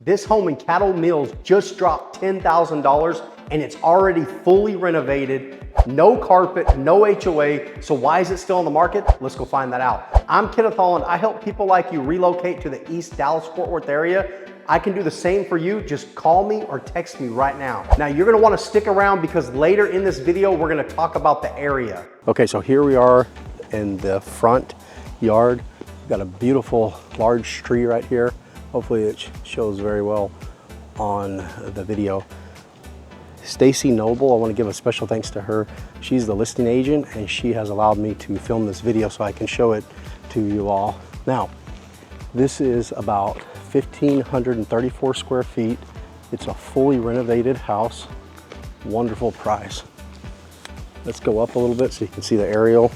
This home in Caddo Mills just dropped $10,000 and it's already fully renovated, no carpet, no HOA. So why is it still on the market? Let's go find that out. I'm Kenneth Holland. I help people like you relocate to the East Dallas-Fort Worth area. I can do the same for you. Just call me or text me right now. Now you're gonna wanna stick around because later in this video, we're gonna talk about the area. Okay, so here we are in the front yard. We've got a beautiful large tree right here. Hopefully it shows very well on the video. Stacy Noble, I want to give a special thanks to her. She's the listing agent and she has allowed me to film this video so I can show it to you all. Now, this is about 1,534 square feet. It's a fully renovated house. Wonderful price. Let's go up a little bit so you can see the aerial.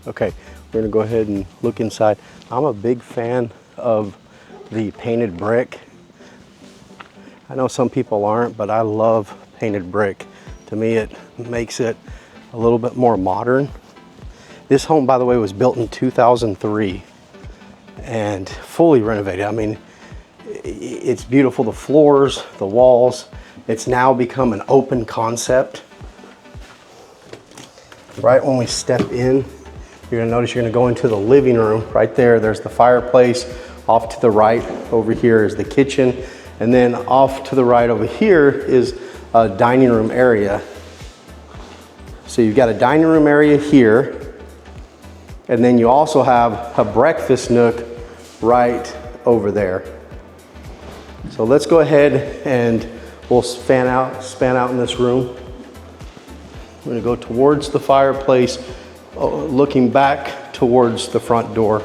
Okay, we're gonna go ahead and look inside. I'm a big fan of the painted brick. I know some people aren't, but I love painted brick. To me, it makes it a little bit more modern. This home, by the way, was built in 2003 and fully renovated. I mean, it's beautiful, the floors, the walls. It's now become an open concept. Right when we step in, you're gonna notice you're gonna go into the living room. Right there, there's the fireplace. Off to the right over here is the kitchen. And then off to the right over here is a dining room area. So you've got a dining room area here. And then you also have a breakfast nook right over there. So let's go ahead and we'll span out in this room. We're gonna go towards the fireplace, looking back towards the front door.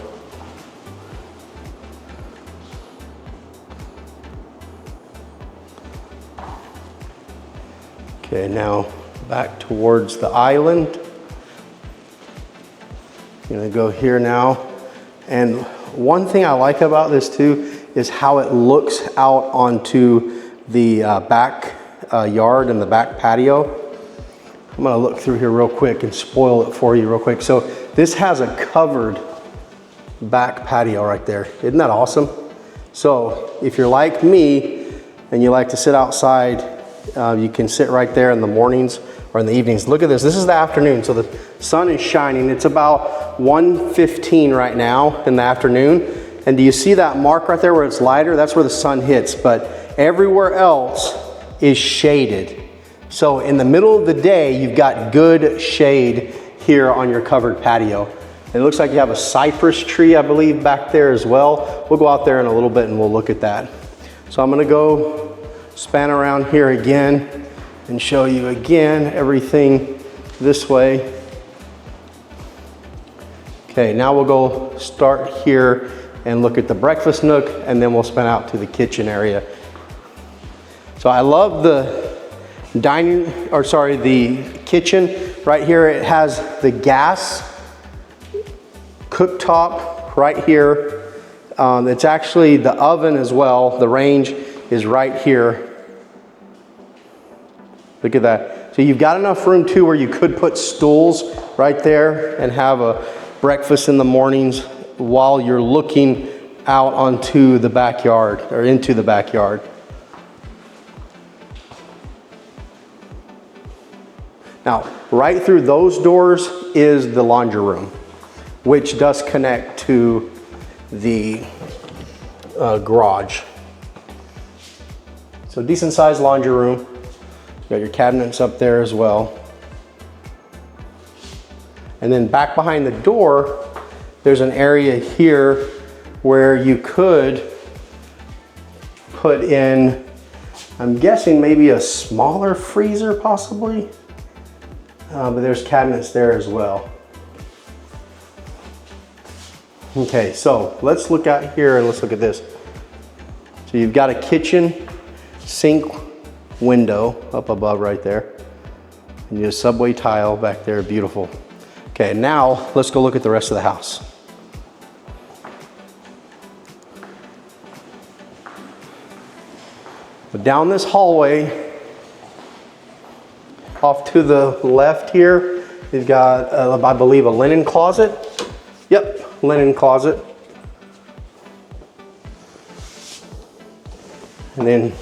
Okay, now back towards the island. I'm gonna go here now. And one thing I like about this too is how it looks out onto the back yard and the back patio. I'm gonna look through here real quick and spoil it for you real quick. So this has a covered back patio right there. Isn't that awesome? So if you're like me and you like to sit outside, you can sit right there in the mornings or in the evenings. Look at this, this is the afternoon. So the sun is shining. It's about 1:15 right now in the afternoon. And do you see that mark right there where it's lighter? That's where the sun hits, but everywhere else is shaded. So in the middle of the day, you've got good shade here on your covered patio. And it looks like you have a cypress tree, I believe, back there as well. We'll go out there in a little bit and we'll look at that. So I'm gonna go span around here again and show you again everything this way. Okay, now we'll go start here and look at the breakfast nook and then we'll span out to the kitchen area. So I love the the kitchen right here. It has the gas cooktop right here. It's actually the oven as well. The range is right here. Look at that. So you've got enough room too where you could put stools right there and have a breakfast in the mornings while you're looking out onto the backyard or into the backyard. Now, right through those doors is the laundry room, which does connect to the garage. So decent sized laundry room. You got your cabinets up there as well. And then back behind the door, there's an area here where you could put in, I'm guessing maybe a smaller freezer possibly. But there's cabinets there as well. Okay, so let's look out here and let's look at this. So you've got a kitchen sink window up above right there. And you have a subway tile back there, beautiful. Okay, now let's go look at the rest of the house. But down this hallway, off to the left here, you've got, I believe, a linen closet. Yep, linen closet. And then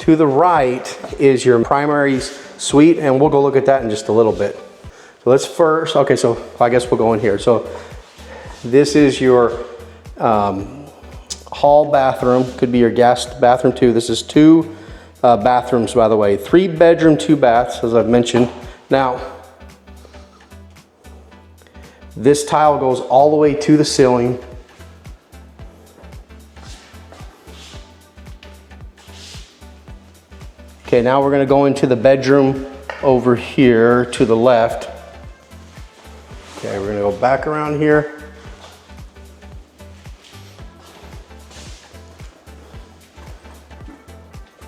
to the right is your primary suite, and we'll go look at that in just a little bit. So let's first, okay, so I guess we'll go in here. So this is your hall bathroom, could be your guest bathroom too. This is 2 bathrooms, by the way, 3 bedroom, 2 baths, as I've mentioned. Now, this tile goes all the way to the ceiling. Okay, now we're gonna go into the bedroom over here to the left. Okay, we're gonna go back around here.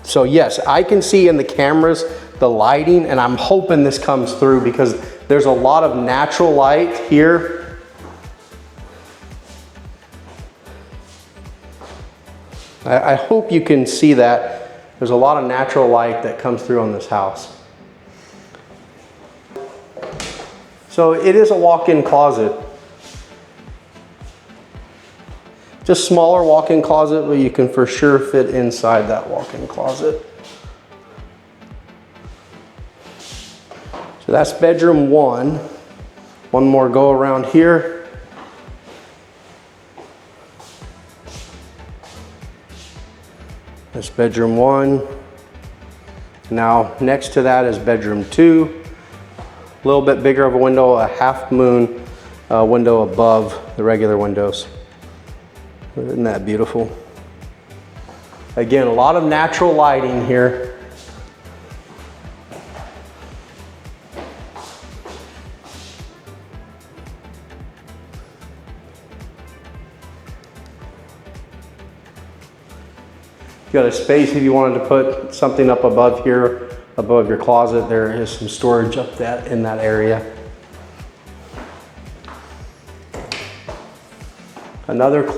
So yes, I can see in the cameras the lighting, and I'm hoping this comes through because there's a lot of natural light here. I hope you can see that. There's a lot of natural light that comes through on this house. So it is a walk-in closet. Just smaller walk-in closet, but you can for sure fit inside that walk-in closet. So that's bedroom 1. One more go around here. That's bedroom 1. Now next to that is bedroom 2. A little bit bigger of a window, a half moon window above the regular windows. Isn't that beautiful? Again, a lot of natural lighting here. You got a space if you wanted to put something up above here, above your closet. There is some storage up in that area. Another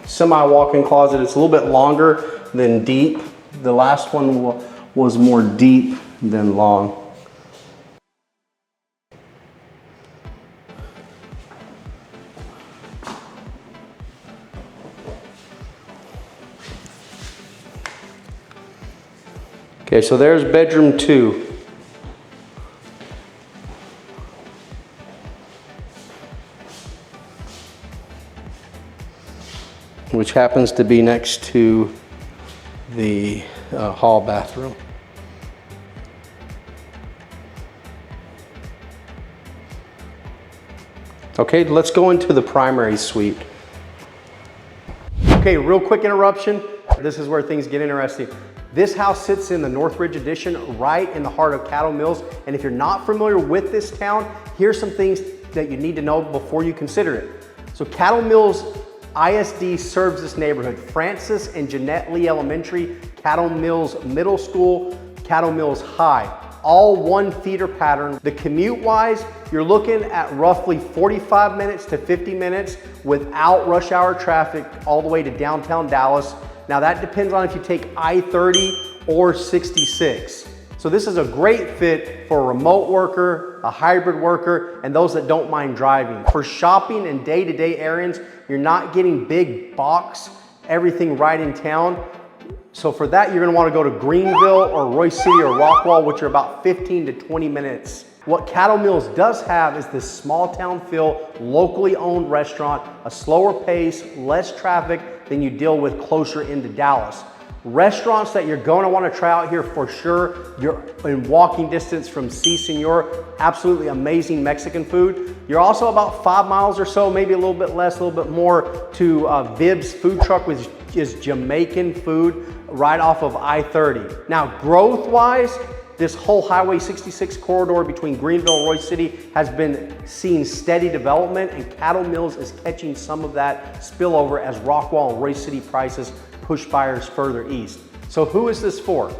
semi-walk-in closet. It's a little bit longer than deep. The last one was more deep than long. Okay, so there's bedroom 2. Which happens to be next to the hall bathroom. Okay, let's go into the primary suite. Okay, real quick interruption. This is where things get interesting. This house sits in the Northridge Addition, right in the heart of Caddo Mills. And if you're not familiar with this town, here's some things that you need to know before you consider it. So Caddo Mills ISD serves this neighborhood. Francis and Jeanette Lee Elementary, Caddo Mills Middle School, Caddo Mills High, all one feeder pattern. The commute wise, you're looking at roughly 45 minutes to 50 minutes without rush hour traffic all the way to downtown Dallas. Now that depends on if you take I-30 or 66. So this is a great fit for a remote worker, a hybrid worker, and those that don't mind driving. For shopping and day-to-day errands, you're not getting big box, everything right in town. So for that, you're gonna wanna go to Greenville or Royce City or Rockwall, which are about 15 to 20 minutes. What Caddo Mills does have is this small town feel, locally owned restaurant, a slower pace, less traffic than you deal with closer into Dallas. Restaurants that you're going to want to try out here for sure. You're in walking distance from Si Senor, absolutely amazing Mexican food. You're also about 5 miles or so, maybe a little bit less, a little bit more, to Vib's food truck, which is Jamaican food right off of I-30. Now, growth-wise, this whole Highway 66 corridor between Greenville and Royce City has been seeing steady development, and Caddo Mills is catching some of that spillover as Rockwall and Royce City prices push buyers further east. So who is this for?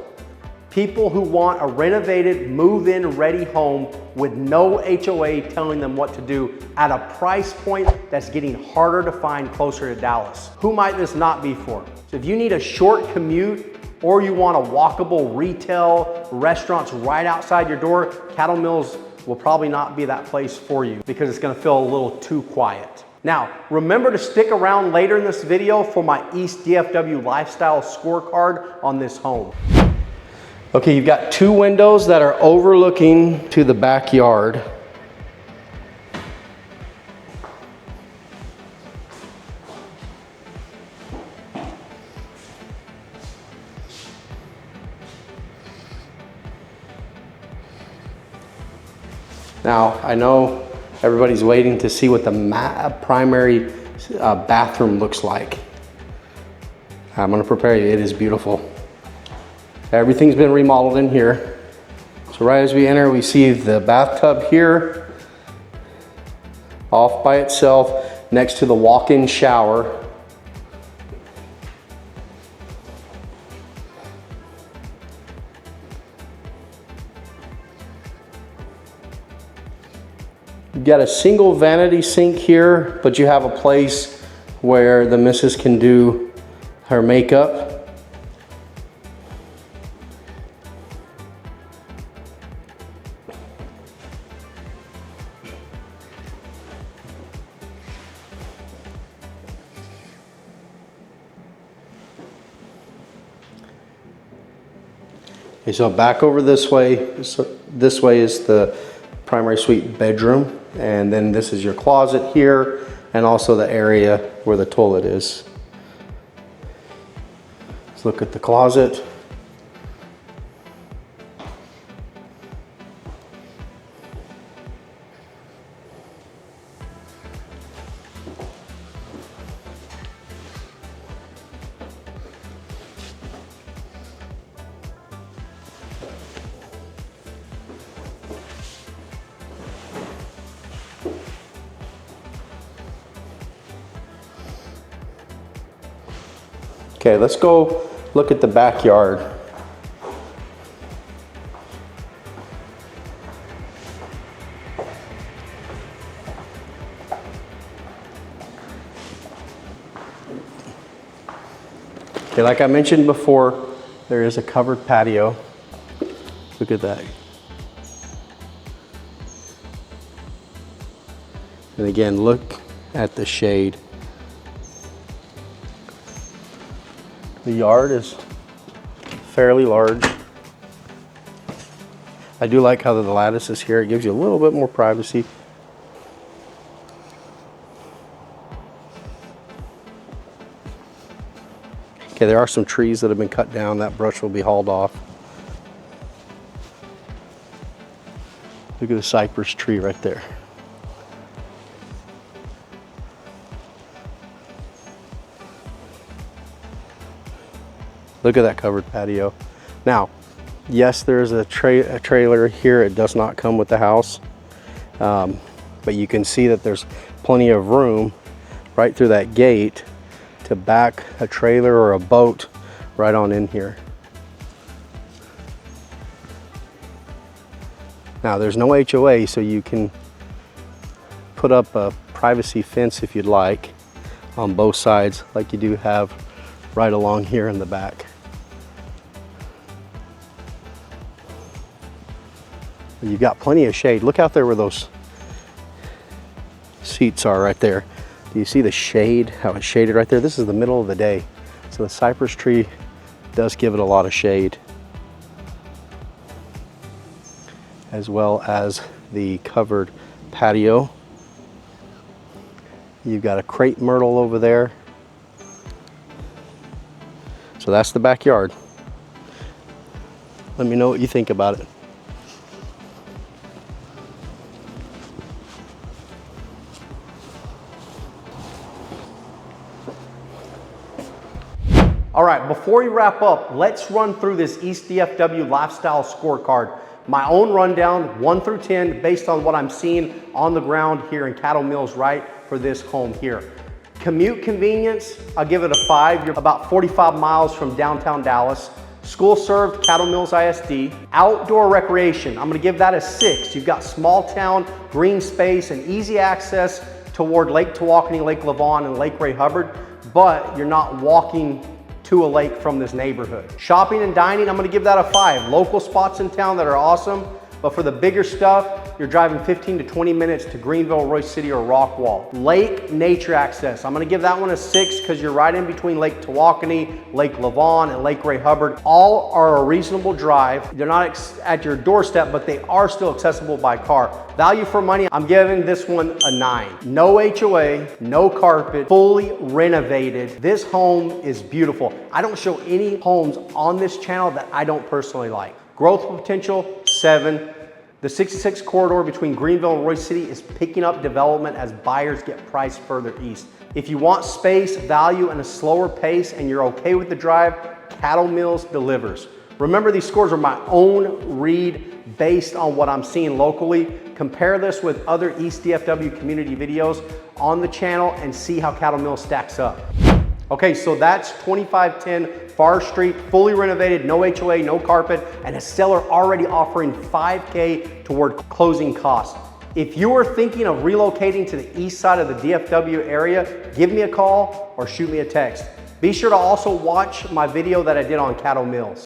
People who want a renovated, move-in ready home with no HOA telling them what to do at a price point that's getting harder to find closer to Dallas. Who might this not be for? So if you need a short commute or you want a walkable retail restaurants right outside your door, Caddo Mills will probably not be that place for you because it's gonna feel a little too quiet. Now, remember to stick around later in this video for my East DFW Lifestyle Scorecard on this home. Okay, you've got two windows that are overlooking to the backyard. Now, I know everybody's waiting to see what the primary bathroom looks like. I'm gonna prepare you, it is beautiful. Everything's been remodeled in here. So right as we enter, we see the bathtub here, off by itself, next to the walk-in shower. You've got a single vanity sink here, but you have a place where the missus can do her makeup. Okay, so back over this way. So this way is the primary suite bedroom, and then this is your closet here, and also the area where the toilet is. Let's look at the closet. Okay, let's go look at the backyard. Okay, like I mentioned before, there is a covered patio. Look at that. And again, look at the shade. The yard is fairly large. I do like how the lattice is here. It gives you a little bit more privacy. Okay, there are some trees that have been cut down. That brush will be hauled off. Look at the cypress tree right there. Look at that covered patio. Now, yes, there is a trailer here. It does not come with the house, but you can see that there's plenty of room right through that gate to back a trailer or a boat right on in here. Now, there's no HOA, so you can put up a privacy fence if you'd like on both sides, like you do have right along here in the back. You've got plenty of shade. Look out there where those seats are right there. Do you see the shade, how it's shaded right there? This is the middle of the day. So the cypress tree does give it a lot of shade, as well as the covered patio. You've got a crepe myrtle over there. So that's the backyard. Let me know what you think about it. All right, before we wrap up, let's run through this East DFW Lifestyle Scorecard. My own rundown, 1 through 10, based on what I'm seeing on the ground here in Caddo Mills, right, for this home here. Commute convenience, I'll give it a 5. You're about 45 miles from downtown Dallas. School served, Caddo Mills ISD. Outdoor recreation, I'm gonna give that a 6. You've got small town, green space, and easy access toward Lake Tawakoni, Lake Lavon, and Lake Ray Hubbard, but you're not walking to a lake from this neighborhood. Shopping and dining, I'm gonna give that a 5. Local spots in town that are awesome, but for the bigger stuff, you're driving 15 to 20 minutes to Greenville, Royce City, or Rockwall. Lake nature access, I'm gonna give that one a 6 because you're right in between Lake Tawakoni, Lake Lavon, and Lake Ray Hubbard. All are a reasonable drive. They're not at your doorstep, but they are still accessible by car. Value for money, I'm giving this one a 9. No HOA, no carpet, fully renovated. This home is beautiful. I don't show any homes on this channel that I don't personally like. Growth potential, 7. The 66 corridor between Greenville and Royce City is picking up development as buyers get priced further east. If you want space, value, and a slower pace, and you're okay with the drive, Caddo Mills delivers. Remember, these scores are my own read based on what I'm seeing locally. Compare this with other East DFW community videos on the channel and see how Caddo Mills stacks up. Okay, so that's 2510 Farr Street, fully renovated, no HOA, no carpet, and a seller already offering $5K toward closing costs. If you are thinking of relocating to the east side of the DFW area, give me a call or shoot me a text. Be sure to also watch my video that I did on Caddo Mills.